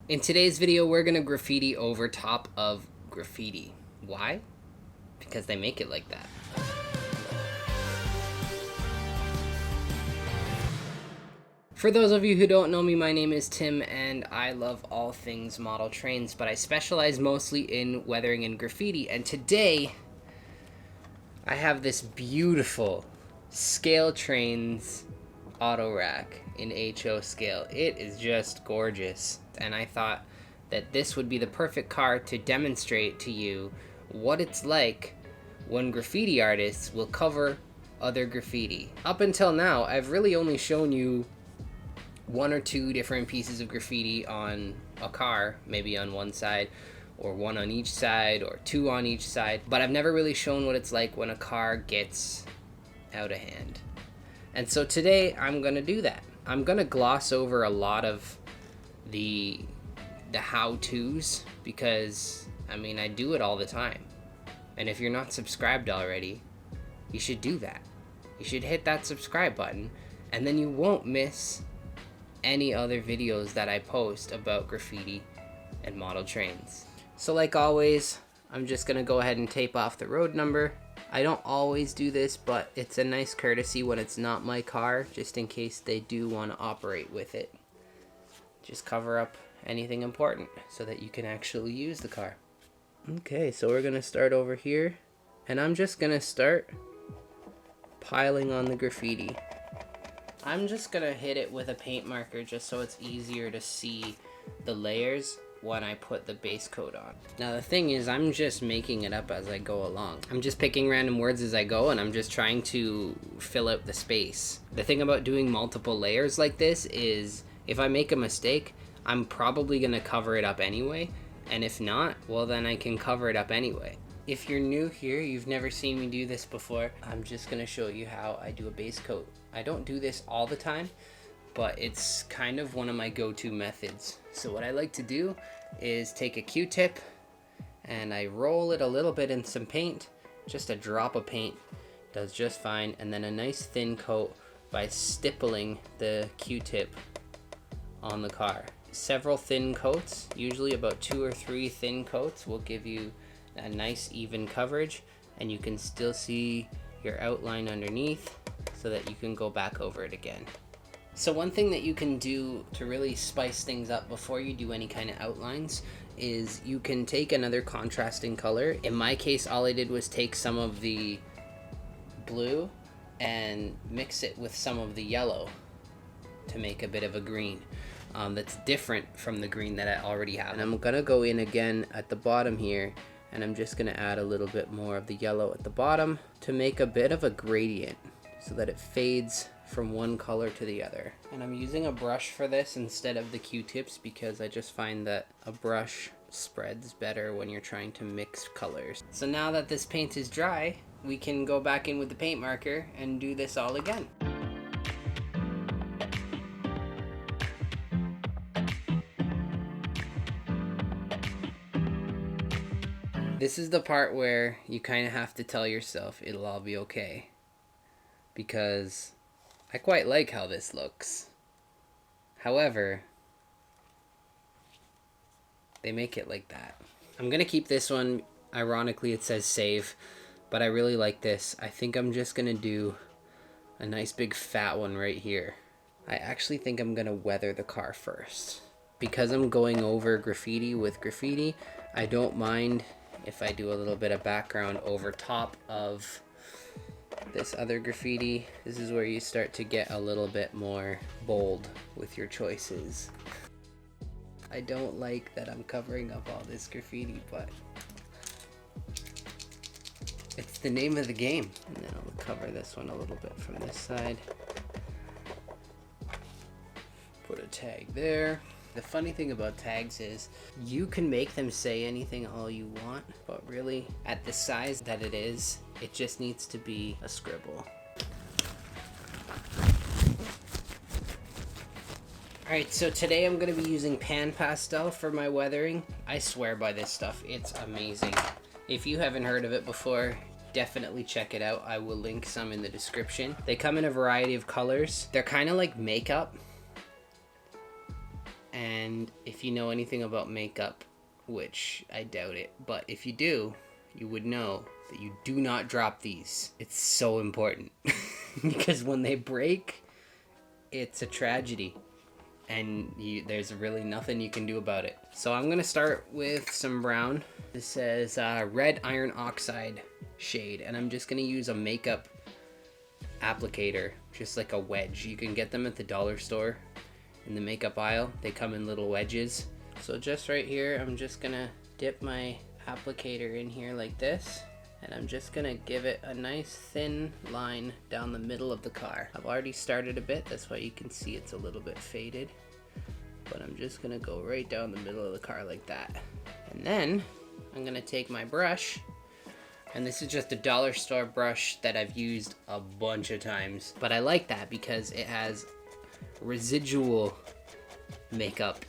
In today's video, we're gonna graffiti over top of graffiti. Why? Because they make it like that. For those of you who don't know me, my name is Tim and I love all things model trains, but I specialize mostly in weathering and graffiti. And today, I have this beautiful Scale Trains auto rack in HO scale. It is just gorgeous. And I thought that this would be the perfect car to demonstrate to you what it's like when graffiti artists will cover other graffiti. Up until now, I've really only shown you one or two different pieces of graffiti on a car, maybe on one side, or one on each side, or two on each side, but I've never really shown what it's like when a car gets out of hand. And so today I'm gonna do that. I'm gonna gloss over a lot of the how-tos because, I mean, I do it all the time. And if you're not subscribed already, you should do that. You should hit that subscribe button, and then you won't miss any other videos that I post about graffiti and model trains. So like always, I'm just gonna go ahead and tape off the road number. I don't always do this, but it's a nice courtesy when it's not my car, just in case they do want to operate with it. Just cover up anything important so that you can actually use the car. Okay, so we're gonna start over here, and I'm just gonna start piling on the graffiti. I'm just gonna hit it with a paint marker just so it's easier to see the layers when I put the base coat on. Now the thing is, I'm just making it up as I go along. I'm just picking random words as I go, and I'm just trying to fill out the space. The thing about doing multiple layers like this is if I make a mistake, I'm probably gonna cover it up anyway, and if not, well then I can cover it up anyway. If you're new here, you've never seen me do this before, I'm just gonna show you how I do a base coat. I don't do this all the time, but it's kind of one of my go-to methods. So what I like to do is take a Q-tip and I roll it a little bit in some paint. Just a drop of paint does just fine, and then a nice thin coat by stippling the Q-tip on the car. Several thin coats, usually about 2 or 3 thin coats, will give you a nice even coverage, and you can still see your outline underneath so that you can go back over it again. So one thing that you can do to really spice things up before you do any kind of outlines is you can take another contrasting color. In my case, all I did was take some of the blue and mix it with some of the yellow to make a bit of a green that's different from the green that I already have. And I'm gonna go in again at the bottom here, and I'm just gonna add a little bit more of the yellow at the bottom to make a bit of a gradient so that it fades from one color to the other. And I'm using a brush for this instead of the Q-tips because I just find that a brush spreads better when you're trying to mix colors. So now that this paint is dry, we can go back in with the paint marker and do this all again. This is the part where you kind of have to tell yourself it'll all be okay, because I quite like how this looks. However, they make it like that. I'm gonna keep this one. Ironically, it says save, but I really like this. I think I'm just gonna do a nice big fat one right here. I actually think I'm gonna weather the car first. Because I'm going over graffiti with graffiti, I don't mind if I do a little bit of background over top of this other graffiti. This is where you start to get a little bit more bold with your choices. I don't like that I'm covering up all this graffiti, but it's the name of the game. And then I'll cover this one a little bit from this side. Put a tag there. The funny thing about tags is you can make them say anything all you want, but really at the size that it is, it just needs to be a scribble. Alright, so today I'm going to be using pan pastel for my weathering. I swear by this stuff, it's amazing. If you haven't heard of it before, definitely check it out. I will link some in the description. They come in a variety of colors. They're kind of like makeup. And if you know anything about makeup, which I doubt it, but if you do, you would know that you do not drop these. It's so important because when they break, it's a tragedy, and there's really nothing you can do about it. So I'm gonna start with some brown. This says red iron oxide shade, and I'm just gonna use a makeup applicator, just like a wedge. You can get them at the dollar store in the makeup aisle. They come in little wedges. So just right here, I'm just gonna dip my applicator in here like this, and I'm just gonna give it a nice thin line down the middle of the car. I've already started a bit, that's why you can see it's a little bit faded, but I'm just gonna go right down the middle of the car like that. And then I'm gonna take my brush, and this is just a dollar store brush that I've used a bunch of times, but I like that because it has residual makeup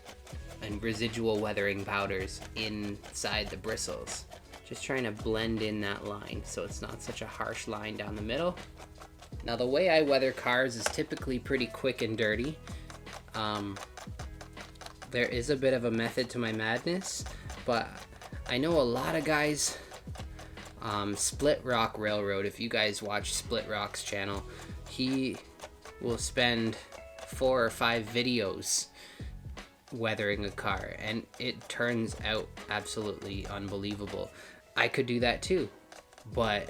and residual weathering powders inside the bristles. Just trying to blend in that line so it's not such a harsh line down the middle. Now the way I weather cars is typically pretty quick and dirty. There is a bit of a method to my madness, but I know a lot of guys, Split Rock Railroad, if you guys watch Split Rock's channel, he will spend 4 or 5 videos weathering a car, and it turns out absolutely unbelievable. I could do that too, but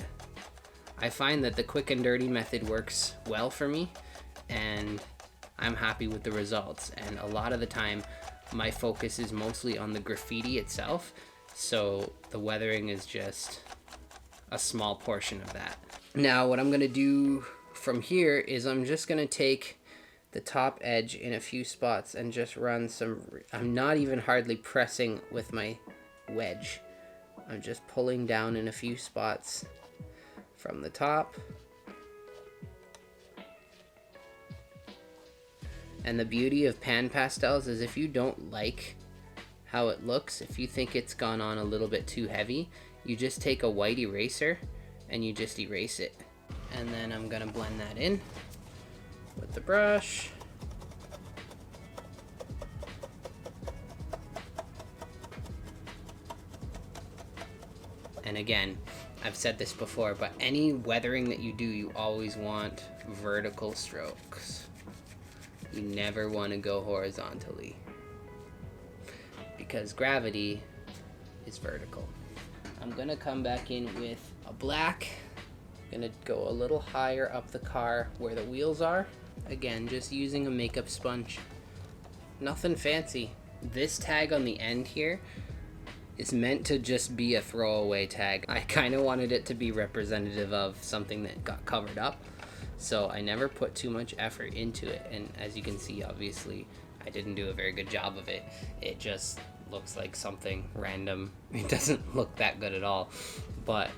I find that the quick and dirty method works well for me, and I'm happy with the results. And a lot of the time my focus is mostly on the graffiti itself, so the weathering is just a small portion of that. Now what I'm gonna do from here is I'm just gonna take the top edge in a few spots and just run some, I'm not even hardly pressing with my wedge. I'm just pulling down in a few spots from the top. And the beauty of pan pastels is if you don't like how it looks, if you think it's gone on a little bit too heavy, you just take a white eraser and you just erase it. And then I'm gonna blend that in with the brush. And again, I've said this before, but any weathering that you do, you always want vertical strokes. You never want to go horizontally, because gravity is vertical. I'm gonna come back in with a black. I'm gonna go a little higher up the car where the wheels are. Again, just using a makeup sponge. Nothing fancy. This tag on the end here is meant to just be a throwaway tag. I kind of wanted it to be representative of something that got covered up, so I never put too much effort into it. And as you can see, obviously, I didn't do a very good job of it. It just looks like something random. It doesn't look that good at all. But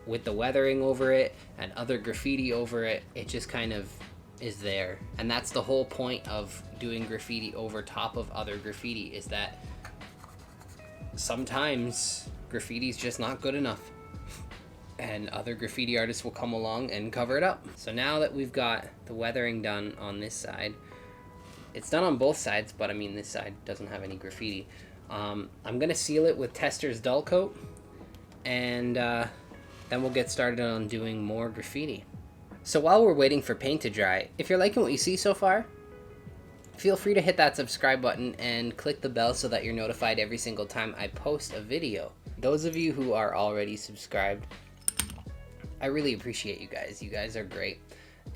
with the weathering over it and other graffiti over it, it just kind of is there. And that's the whole point of doing graffiti over top of other graffiti, is that sometimes graffiti is just not good enough, and other graffiti artists will come along and cover it up. So now that we've got the weathering done on this side, it's done on both sides, but I mean this side doesn't have any graffiti. I'm gonna seal it with Tester's dull coat, and then we'll get started on doing more graffiti. So while we're waiting for paint to dry, if you're liking what you see so far, feel free to hit that subscribe button and click the bell so that you're notified every single time I post a video. Those of you who are already subscribed, I really appreciate you guys. You guys are great.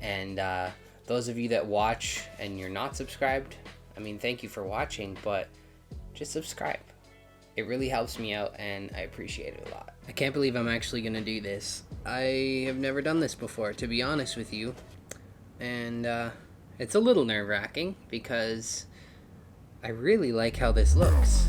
And those of you that watch and you're not subscribed, I mean, thank you for watching, but just subscribe. It really helps me out, and I appreciate it a lot. I can't believe I'm actually gonna do this. I have never done this before, to be honest with you. And it's a little nerve-wracking because I really like how this looks.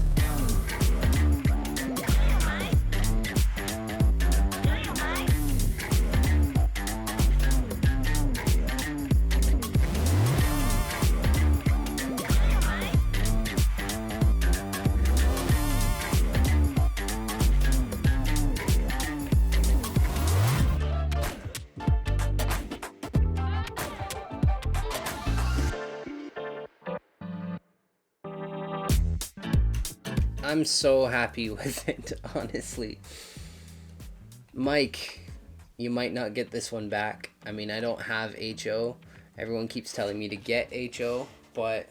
I'm so happy with it, honestly. Mike, you might not get this one back. I mean, I don't have HO. Everyone keeps telling me to get HO, but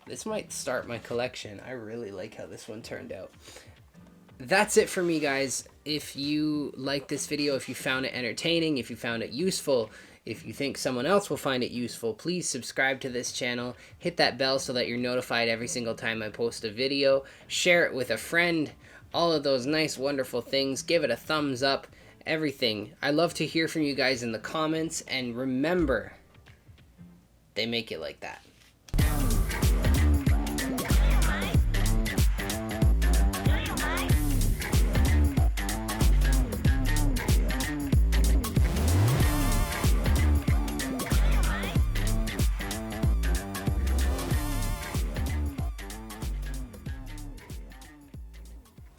this might start my collection. I really like how this one turned out. That's it for me, guys. If you like this video, if you found it entertaining, if you found it useful, if you think someone else will find it useful, please subscribe to this channel. Hit that bell so that you're notified every single time I post a video. Share it with a friend. All of those nice, wonderful things. Give it a thumbs up. Everything. I love to hear from you guys in the comments. And remember, they make it like that.